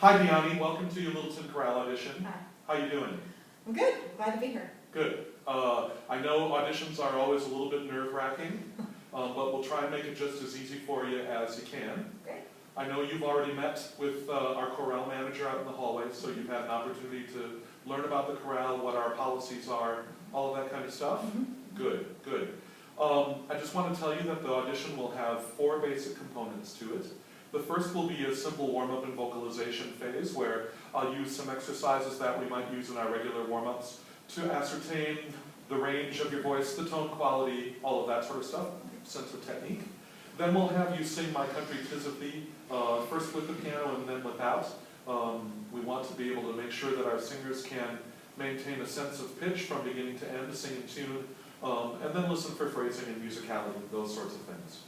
Hi, Deani. Welcome to your Littleton Chorale audition. Hi. How you doing? I'm good. Glad to be here. Good. I know auditions are always a little bit nerve-wracking, but we'll try and make it just as easy for you as you can. Great. I know you've already met with our chorale manager out in the hallway, so you've had an opportunity to learn about the chorale, what our policies are, all of that kind of stuff. Mm-hmm. Good, good. I just want to tell you that the audition will have 4 basic components to it. The first will be a simple warm-up and vocalization phase where I'll use some exercises that we might use in our regular warm-ups to ascertain the range of your voice, the tone quality, all of that sort of stuff, sense of technique. Then we'll have you sing My Country 'Tis of Thee, first with the piano and then without. We want to be able to make sure that our singers can maintain a sense of pitch from beginning to end, sing in tune, and then listen for phrasing and musicality, those sorts of things.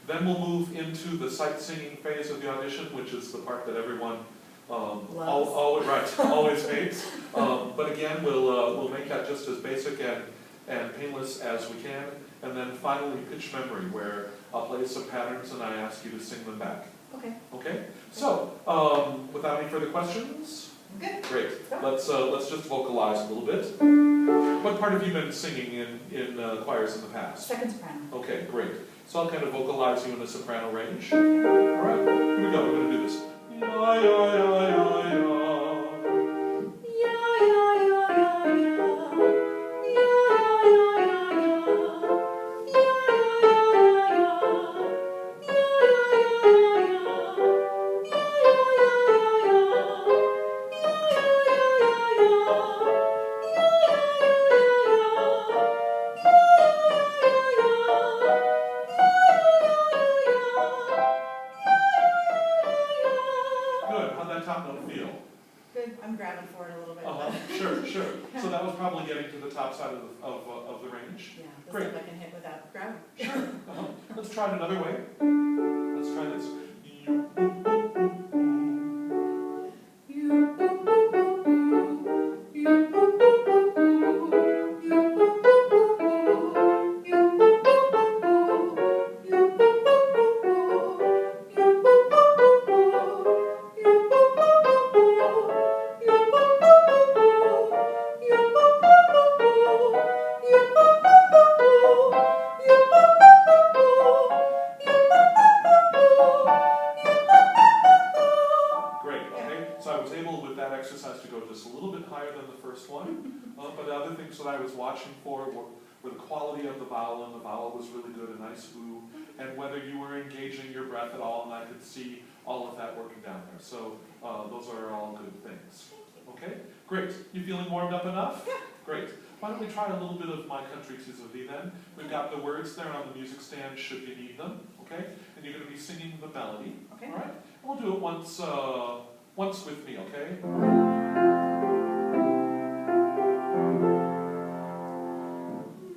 Then we'll move into the sight singing phase of the audition, which is the part that everyone always hates. But again, we'll make that just as basic and painless as we can. And then finally, pitch memory, where I'll play some patterns and I ask you to sing them back. Okay. Okay? So, without any further questions? Good. Great. Let's just vocalize a little bit. What part have you been singing in choirs in the past? Second soprano. Okay, great. So I'll kind of vocalize you in a soprano range. All right, here we go. We're going to do this. Ya, ya, ya, ya, ya. Good. How'd that top note feel? Good. I'm grabbing for it a little bit. Sure, sure. So that was probably getting to the top side of the range. Yeah, this Great. stuff I can hit without grabbing. Sure. Let's try it another way. Let's try this. With that exercise to go just a little bit higher than the first one, but the other things that I was watching for were the quality of the vowel, and the vowel was really good, a nice ooh, and whether you were engaging your breath at all, and I could see all of that working down there. So those are all good things. Okay, great. You feeling warmed up enough? Yeah. Great. Why don't we try a little bit of My Country 'Tis of Thee then? We've got the words there on the music stand should you need them, okay? And you're going to be singing the melody, Okay. all right? And we'll do it once with me, okay?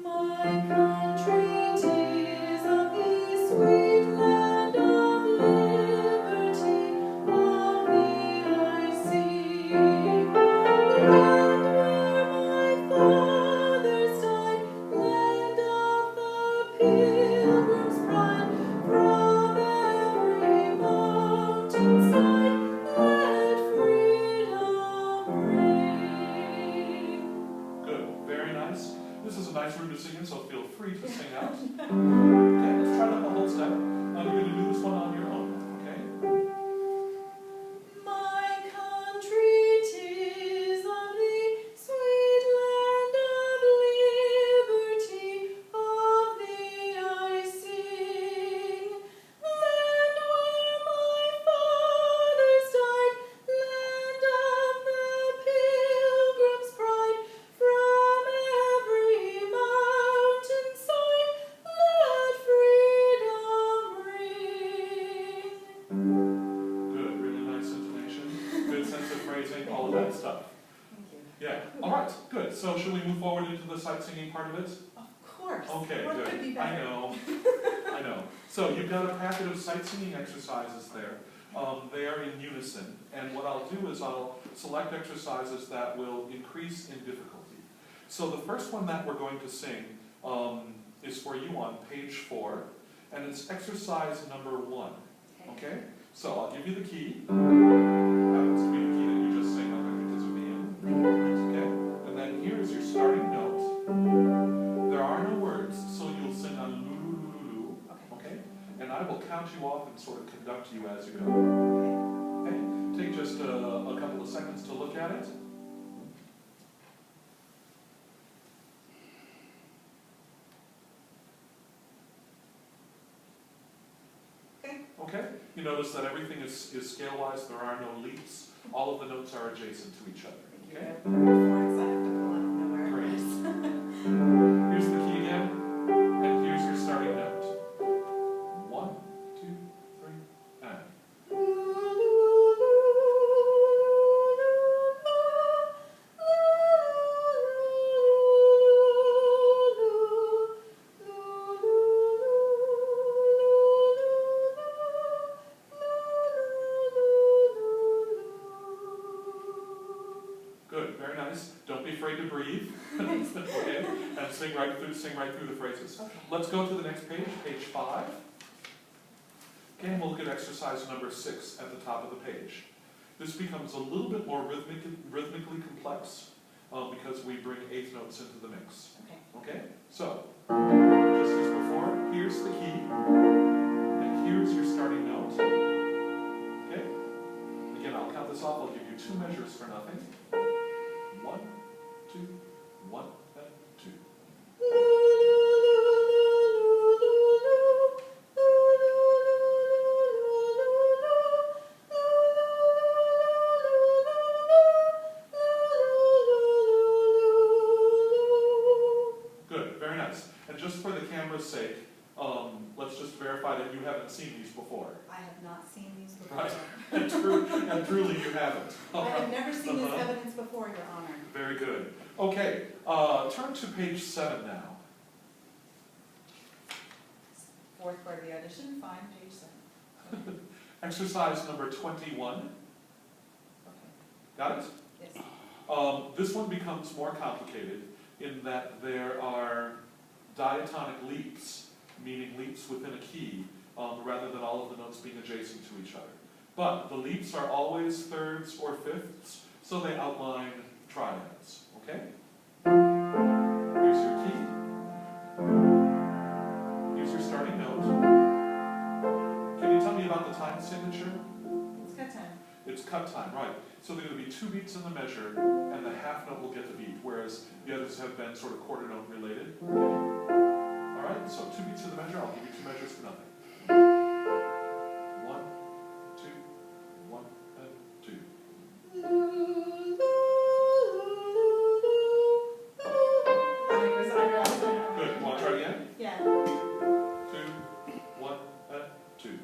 My country, 'tis of thee, sweet land of liberty, of thee I sing. Land where my fathers died, land of the Pilgrim's pride, from every mountainside, let freedom ring. Good, very nice. This is a nice room to sing in, so feel free to sing out. Okay, let's try that the whole step. You're going to do this one on your own, okay? My country, 'tis of thee, sweet land of liberty, of thee I sing. Land where my fathers died, land of the Pilgrim's pride, from every mountainside, let freedom ring. Good, really nice intonation, good sense of phrasing, all of that stuff. Thank you. Yeah, all right, good. So should we move forward into the sight singing part of it? Of course. Okay, What could be good. I better? know, I know. So you've got a packet of sight singing exercises there. They are in unison, and what I'll do is I'll select exercises that will increase in difficulty. So the first one that we're going to sing is for you on page 4, and it's exercise number 1. Okay? So I'll give you the key. Happens I will count you off and sort of conduct you as you go. Okay? Take just a couple of seconds to look at it. Okay? You notice that everything is scale-wise, there are no leaps. All of the notes are adjacent to each other. Okay? Before it's active, I don't know where Great. it is. Here's the key again, and here's your starting note. 1, 2, 3, and. Good, very nice. Don't be afraid to breathe. Okay, and sing right through the phrases. Okay. Let's go to the next page, page 5. Okay, and we'll look at exercise number 6 at the top of the page. This becomes a little bit more rhythmically complex because we bring eighth notes into the mix. Okay. Okay, so just as before, here's the key, and here's your starting note. Okay, again, I'll count this off. I'll give you 2 measures for nothing. 1, 2, 1, and 2. Good, very nice. And just for the camera's sake, let's just verify that you haven't seen these before. I have not seen these before. Right. And truly you haven't. I have never seen this evidence before, Your Honor. Very good. Okay, turn to page 7 now. Fourth part of the audition, fine, page 7. Exercise number 21. Okay. Got it? Yes. This one becomes more complicated in that there are diatonic leaps, meaning leaps within a key, rather than all of the notes being adjacent to each other. But the leaps are always thirds or fifths, so they outline triads. Okay? Here's your key. Here's your starting note. Can you tell me about the time signature? It's cut time. It's cut time, right. So there are going to be 2 beats in the measure, and the half note will get the beat, whereas the others have been sort of quarter note related. All right, so 2 beats in the measure. I'll give you 2 measures for nothing. 1, 2, 1, and 2. Good. You want to try it again? Yeah. 2, 1, and 2.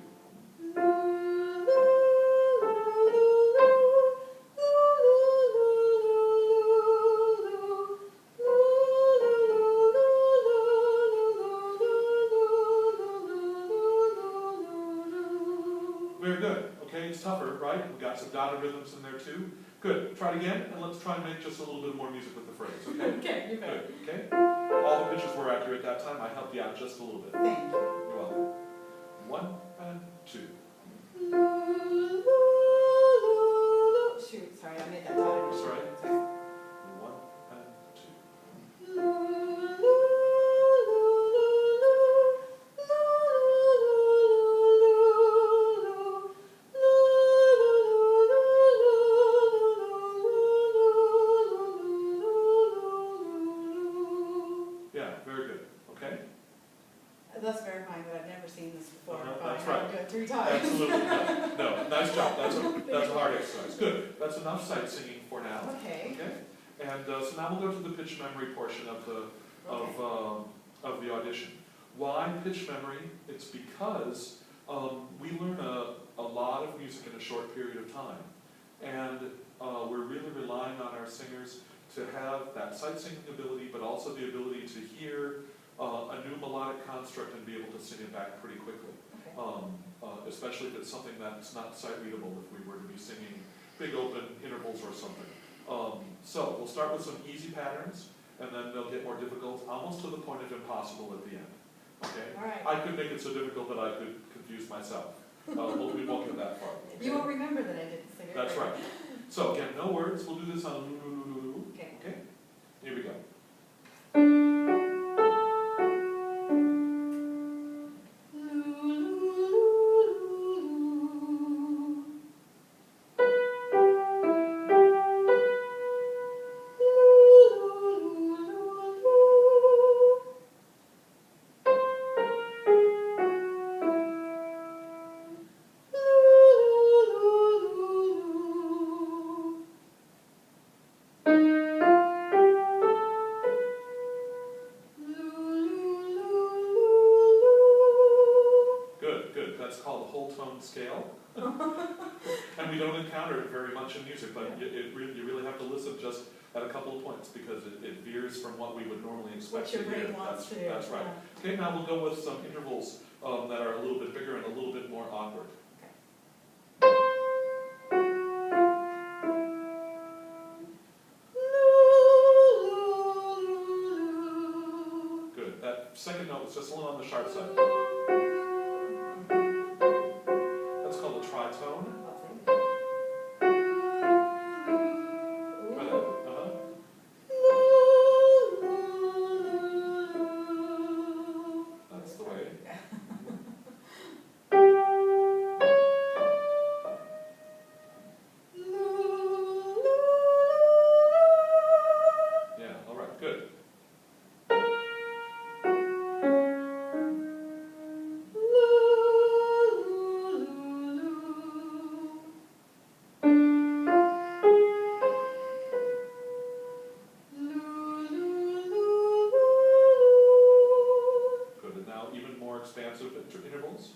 Very good. Okay, it's tougher, right? We've got some dotted rhythms in there too. Good. Try it again, and let's try and make just a little bit more music with the phrase, okay? Okay, you bet. Good, okay? All the pitches were accurate that time. I helped you out just a little bit. Thank you. You're welcome. 1 and 2. Shoot, sorry, I made that time. That's right. Sorry. 1 and 2. Yeah, very good. Okay? Thus verifying that I've never seen this before. That's Fine, I'll right. do it 3 times. Absolutely. No, nice job. That's a hard exercise. Good. That's enough sight singing for now. Okay. Okay? And so now we'll go to the pitch memory portion of the audition. Why pitch memory? It's because we learn a lot of music in a short period of time, and we're really relying on our singers to have that sight singing ability, but also the ability to hear a new melodic construct and be able to sing it back pretty quickly. Okay. Especially if it's something that's not sight readable, if we were to be singing big open intervals or something. So we'll start with some easy patterns, and then they'll get more difficult, almost to the point of impossible at the end. Okay? All right. I could make it so difficult that I could confuse myself. We won't get that far. Okay? You won't remember that I didn't sing it. That's right. So again, no words. We'll do this on loo. Okay. Okay? Here we go. Loo, loo, That's called the whole tone scale. And we don't encounter it very much in music, but you really have to listen just at a couple of points because it veers from what we would normally expect What your to hear. brain wants to do. That's right. Okay, now we'll go with some intervals that are a little bit bigger and a little bit more awkward. Good. That second note was just a little on the sharp side. That's called a tritone. Try that. That's the way. Yeah, all right, good. Good, and now even more expansive intervals.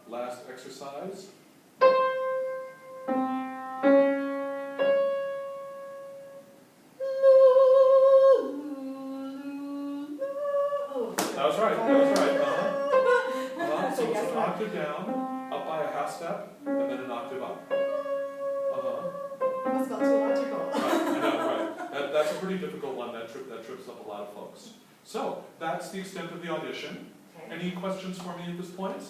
Last exercise. That was right, that was right. So it's an octave down, up by a half step, and then an octave up. Must go too logical. Right, I know, right. That's a pretty difficult one that trips up a lot of folks. So that's the extent of the audition. Okay. Any questions for me at this point?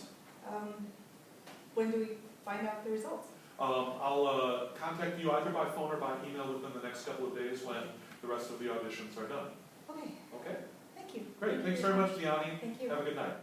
When do we find out the results? I'll contact you either by phone or by email within the next couple of days when the rest of the auditions are done. Okay, Okay? thank you. Great. Thanks very much, Gianni. Thank you. Have a good night.